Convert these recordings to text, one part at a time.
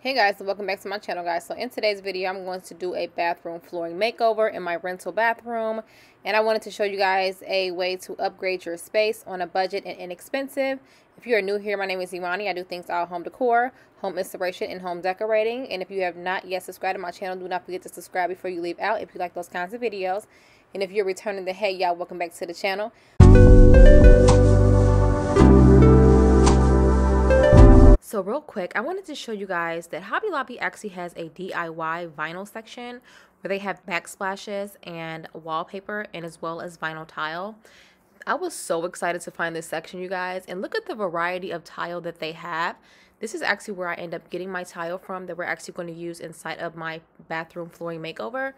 Hey guys, welcome back to my channel, guys. So in today's video I'm going to do a bathroom flooring makeover in my rental bathroom, and I wanted to show you guys a way to upgrade your space on a budget and inexpensive. If you are new here, my name is Imani. I do things all home decor, home inspiration, and home decorating. And if you have not yet subscribed to my channel, do not forget to subscribe before you leave out if you like those kinds of videos. And if you're returning, then hey y'all, welcome back to the channel. So real quick, I wanted to show you guys that Hobby Lobby actually has a DIY vinyl section where they have backsplashes and wallpaper and as well as vinyl tile. I was so excited to find this section, you guys, and look at the variety of tile that they have. This is actually where I end up getting my tile from that we're actually going to use inside of my bathroom flooring makeover.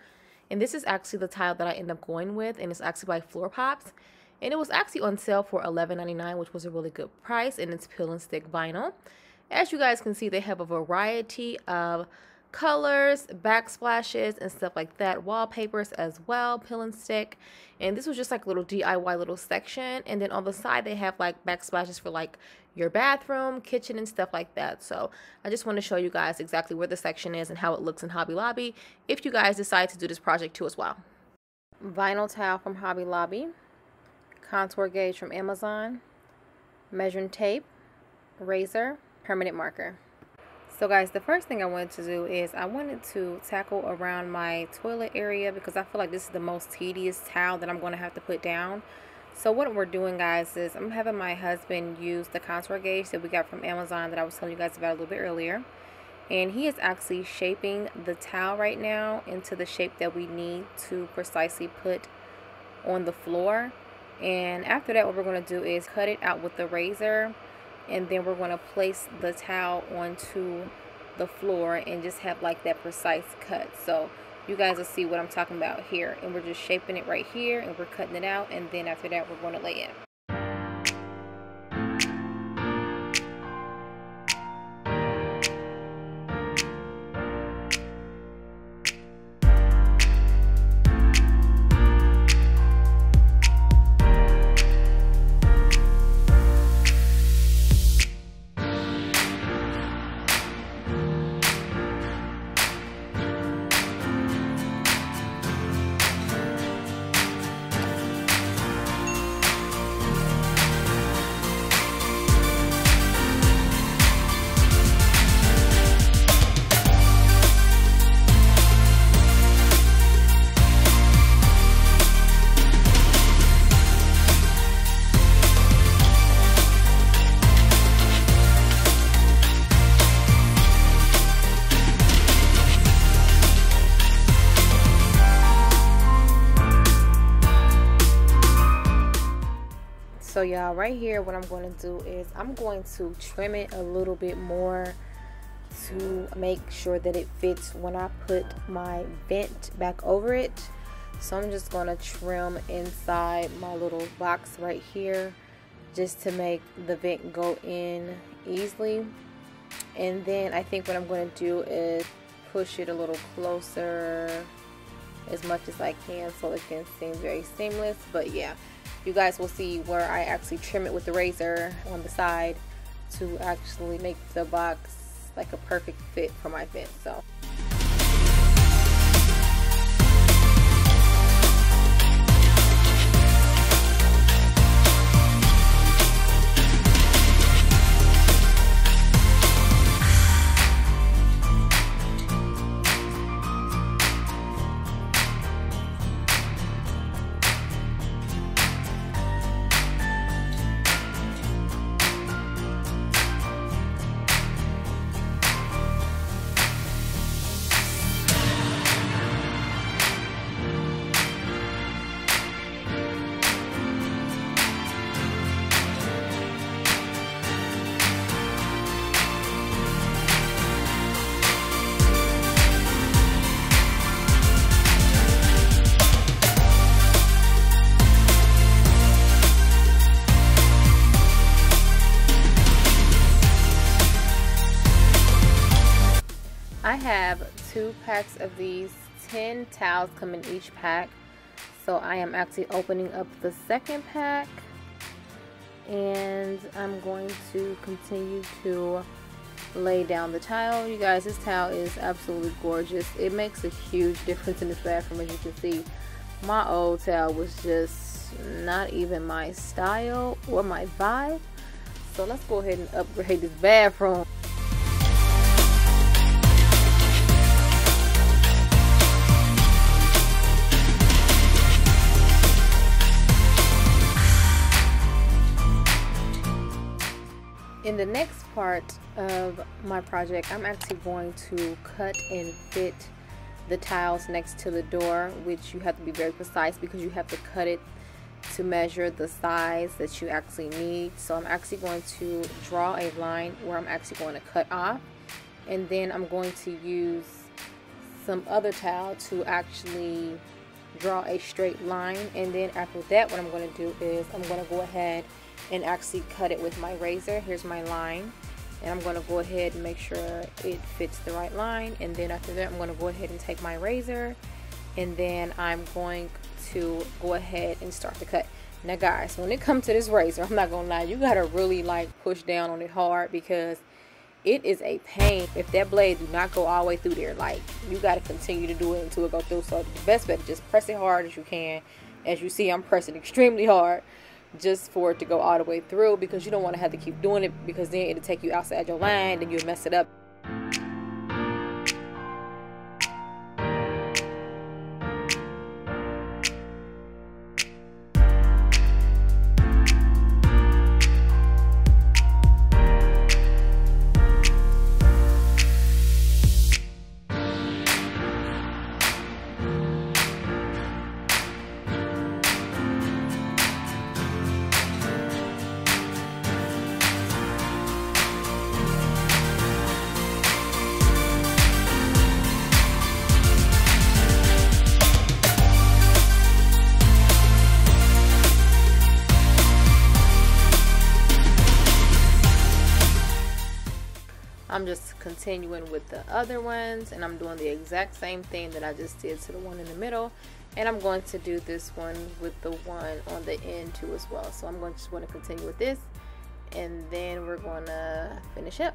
And this is actually the tile that I end up going with, and it's actually by Floor Pops. And it was actually on sale for $11.99, which was a really good price, and it's peel and stick vinyl. As you guys can see, they have a variety of colors, backsplashes, and stuff like that. Wallpapers as well, peel and stick. And this was just like a little DIY little section. And then on the side, they have like backsplashes for like your bathroom, kitchen, and stuff like that. So I just want to show you guys exactly where the section is and how it looks in Hobby Lobby if you guys decide to do this project too as well. Vinyl tile from Hobby Lobby, contour gauge from Amazon, measuring tape, razor, permanent marker. So guys, the first thing I wanted to do is I wanted to tackle around my toilet area because I feel like this is the most tedious tile that I'm going to have to put down. So what we're doing, guys, is I'm having my husband use the contour gauge that we got from Amazon that I was telling you guys about a little bit earlier. And he is actually shaping the tile right now into the shape that we need to precisely put on the floor. And after that, what we're going to do is cut it out with the razor. And then we're going to place the towel onto the floor and just have like that precise cut. So you guys will see what I'm talking about here. And we're just shaping it right here and we're cutting it out. And then after that, we're going to lay it. So y'all, right here, what I'm going to do is I'm going to trim it a little bit more to make sure that it fits when I put my vent back over it. So I'm just going to trim inside my little box right here just to make the vent go in easily. And then I think what I'm going to do is push it a little closer as much as I can so it can seem very seamless. But yeah, you guys will see where I actually trim it with the razor on the side to actually make the box like a perfect fit for my vent. So I have 2 packs of these. 10 towels come in each pack. So I am actually opening up the second pack. And I'm going to continue to lay down the tile. You guys, this tile is absolutely gorgeous. It makes a huge difference in this bathroom. As you can see, my old tile was just not even my style or my vibe. So let's go ahead and upgrade this bathroom. In the next part of my project, I'm actually going to cut and fit the tiles next to the door, which you have to be very precise because you have to cut it to measure the size that you actually need. So I'm actually going to draw a line where I'm actually going to cut off, and then I'm going to use some other tile to actually draw a straight line. And then after that, what I'm going to do is I'm going to go ahead and actually cut it with my razor. Here's my line, and I'm going to go ahead and make sure it fits the right line. And then after that, I'm going to go ahead and take my razor, and then I'm going to go ahead and start the cut. Now guys, when it comes to this razor, I'm not gonna lie, you gotta really like push down on it hard because it is a pain. If that blade do not go all the way through there, like you gotta continue to do it until it go through. So the best bet is just press it hard as you can. As you see, I'm pressing extremely hard just for it to go all the way through, because you don't want to have to keep doing it, because then it'll take you outside your line and you'll mess it up. I'm just continuing with the other ones, and I'm doing the exact same thing that I just did to the one in the middle, and I'm going to do this one with the one on the end too as well. So I'm just going to continue with this, and then we're going to finish up.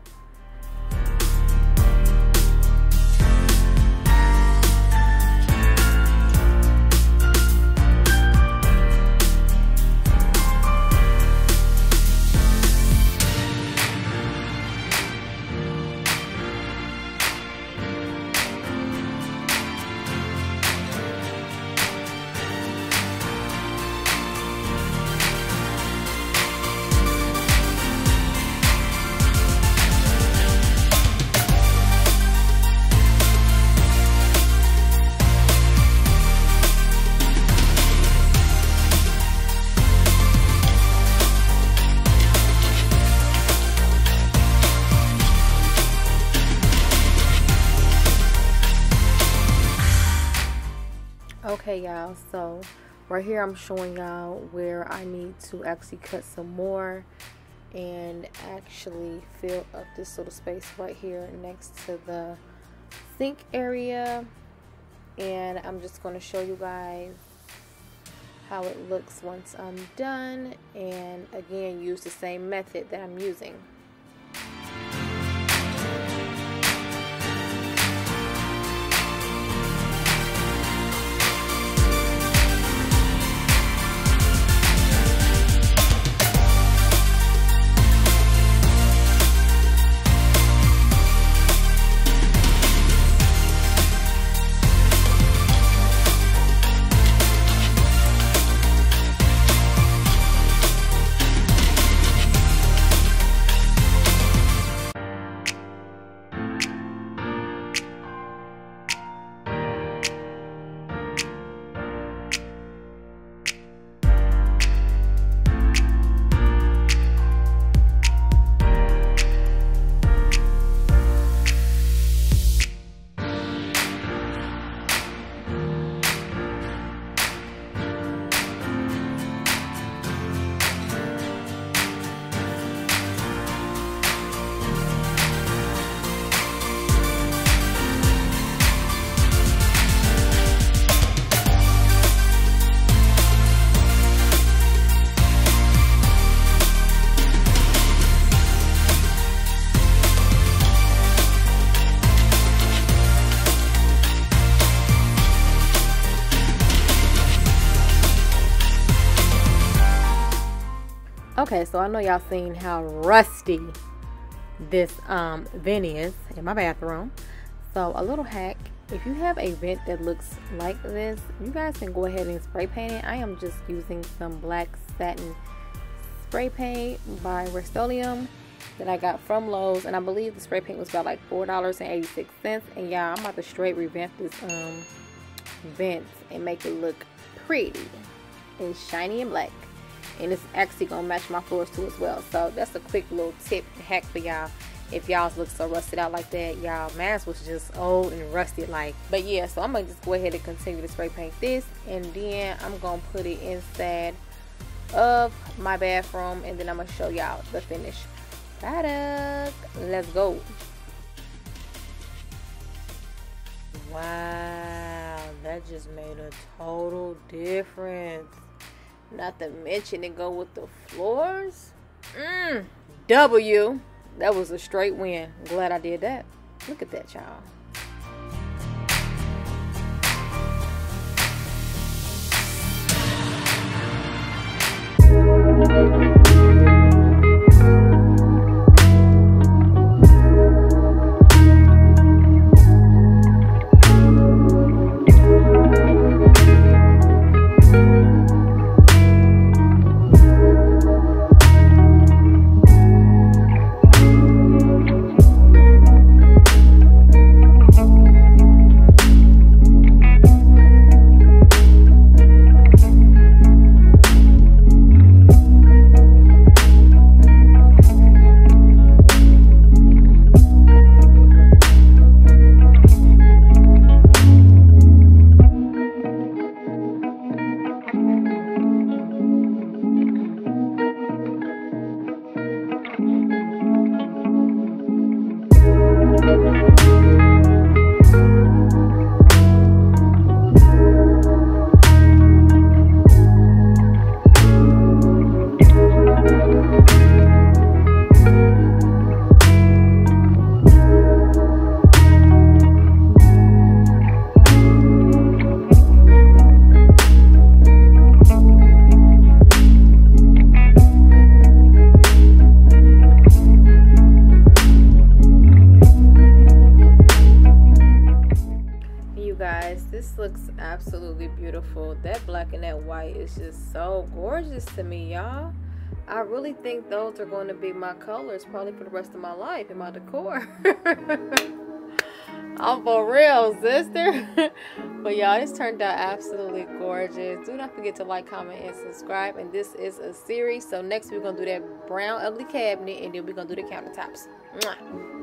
Okay y'all, so right here I'm showing y'all where I need to actually cut some more and actually fill up this little space right here next to the sink area. And I'm just going to show you guys how it looks once I'm done, and again use the same method that I'm using. Okay, so I know y'all seen how rusty this vent is in my bathroom. So a little hack: if you have a vent that looks like this, you guys can go ahead and spray paint it. I am just using some black satin spray paint by Rust-Oleum that I got from Lowe's, and I believe the spray paint was about like $4.86. And yeah, I'm about to straight revamp this vent and make it look pretty and shiny and black, and it's actually gonna match my floors too as well. So that's a quick little tip hack for y'all. If y'all's look so rusted out like that, y'all, mine was just old and rusted like. But yeah, so I'm gonna just go ahead and continue to spray paint this, and then I'm gonna put it inside of my bathroom, and then I'm gonna show y'all the finished product. Let's go. Wow, that just made a total difference. Not to mention it go with the floors. W. That was a straight win. Glad I did that. Look at that, y'all. This looks absolutely beautiful. That black and that white is just so gorgeous to me, y'all. I really think those are going to be my colors probably for the rest of my life in my decor. I'm for real, sister. But y'all, this turned out absolutely gorgeous. Do not forget to like, comment, and subscribe. And this is a series, so next we're going to do that brown ugly cabinet, and then we're going to do the countertops. Mwah.